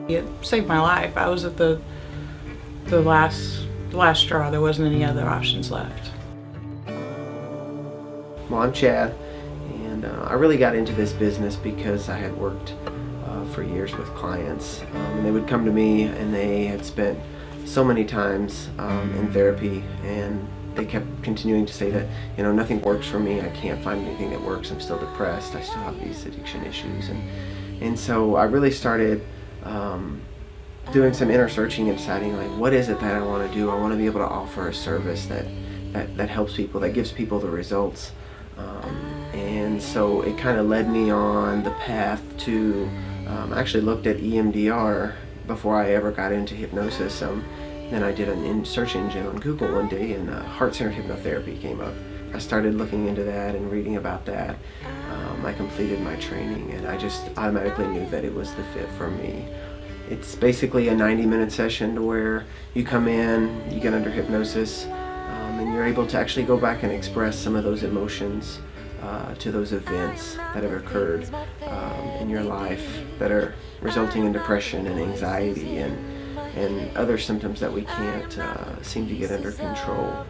It saved my life. I was at the last straw. There wasn't any other options left. Well, I'm Chad, and I really got into this business because I had worked for years with clients, and they would come to me and they had spent so many times in therapy, and they kept continuing to say that, nothing works for me, I can't find anything that works, I'm still depressed, I still have these addiction issues, and so I really started doing some inner searching and deciding, like, what is it that I want to do? I want to be able to offer a service that helps people, that gives people the results. And so it kind of led me on the path to, I actually looked at EMDR before I ever got into hypnosis. Then I did a search engine on Google one day, and heart-centered hypnotherapy came up. I started looking into that and reading about that. I completed my training, and I just automatically knew that it was the fit for me. It's basically a 90-minute session to where you come in, you get under hypnosis, and you're able to actually go back and express some of those emotions to those events that have occurred in your life that are resulting in depression and anxiety and other symptoms that we can't seem to get under control.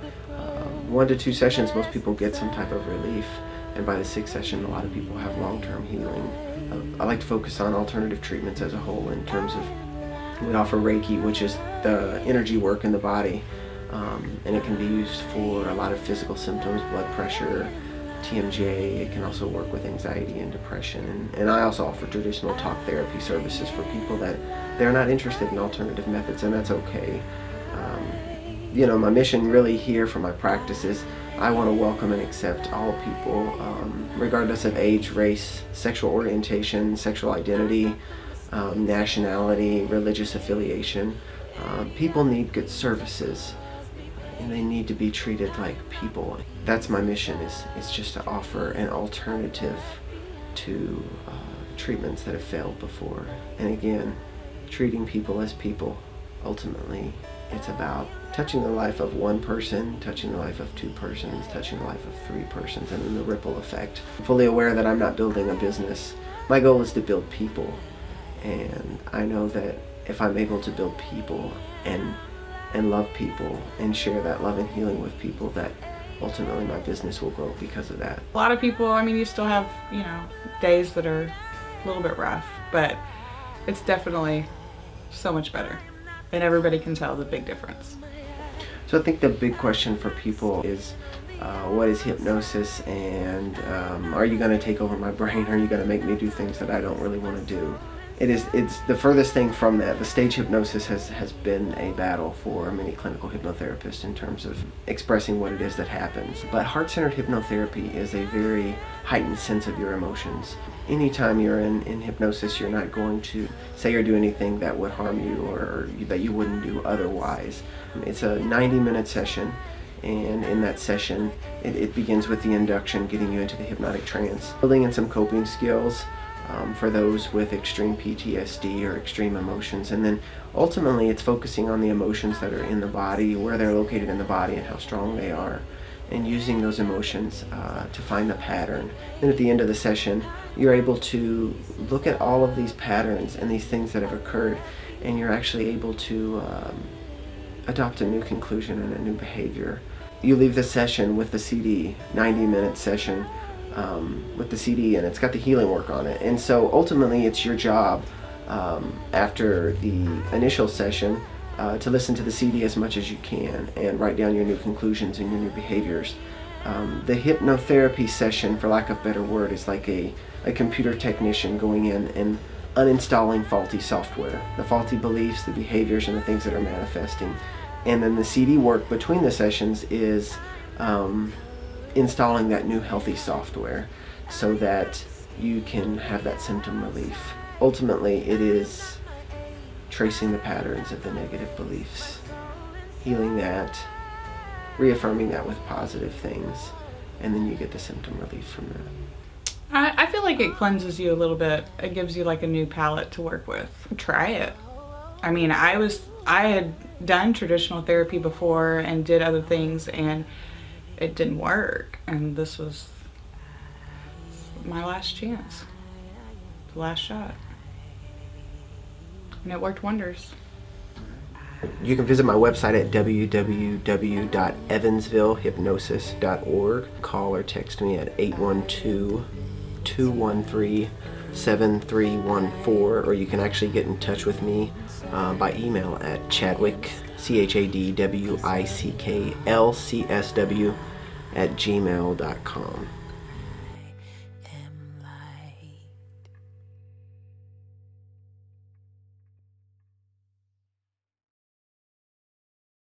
1 to 2 sessions, most people get some type of relief, and by the 6th session, a lot of people have long-term healing. I like to focus on alternative treatments as a whole in terms of, we offer Reiki, which is the energy work in the body, and it can be used for a lot of physical symptoms, blood pressure, TMJ. It can also work with anxiety and depression, and I also offer traditional talk therapy services for people that they're not interested in alternative methods, and that's okay. My mission really here for my practice is I want to welcome and accept all people, regardless of age, race, sexual orientation, sexual identity, nationality, religious affiliation. People need good services, and they need to be treated like people. That's my mission, is just to offer an alternative to treatments that have failed before. And again, treating people as people. Ultimately, it's about touching the life of one person, touching the life of 2 persons, touching the life of 3 persons, and then the ripple effect. I'm fully aware that I'm not building a business. My goal is to build people, and I know that if I'm able to build people and love people and share that love and healing with people, that ultimately my business will grow because of that. A lot of people, you still have, days that are a little bit rough, but it's definitely so much better. And everybody can tell the big difference. So I think the big question for people is, what is hypnosis, and are you going to take over my brain? Are you going to make me do things that I don't really want to do? It's the furthest thing from that. The stage hypnosis has been a battle for many clinical hypnotherapists in terms of expressing what it is that happens. But heart-centered hypnotherapy is a very heightened sense of your emotions. Anytime you're in hypnosis, you're not going to say or do anything that would harm you or that you wouldn't do otherwise. It's a 90-minute session, and in that session, it begins with the induction, getting you into the hypnotic trance, building in some coping skills for those with extreme PTSD or extreme emotions, and then ultimately it's focusing on the emotions that are in the body, where they're located in the body and how strong they are, and using those emotions to find the pattern. Then at the end of the session, you're able to look at all of these patterns and these things that have occurred, and you're actually able to adopt a new conclusion and a new behavior. You leave the session with the CD, 90-minute session, with the CD, and it's got the healing work on it. And so ultimately it's your job after the initial session to listen to the CD as much as you can and write down your new conclusions and your new behaviors. The hypnotherapy session, for lack of a better word, is like a computer technician going in and uninstalling faulty software, the faulty beliefs, the behaviors, and the things that are manifesting. And then the CD work between the sessions is installing that new healthy software so that you can have that symptom relief. Ultimately, it is tracing the patterns of the negative beliefs, healing that, reaffirming that with positive things, and then you get the symptom relief from that. I feel like it cleanses you a little bit. It gives you like a new palette to work with. Try it. I had done traditional therapy before and did other things, and it didn't work, and this was my last chance, the last shot. and it worked wonders. You can visit my website at www.evansvillehypnosis.org. Call or text me at 812-213-7314, or you can actually get in touch with me by email at Chadwick, CHADWICKLCSW @gmail.com.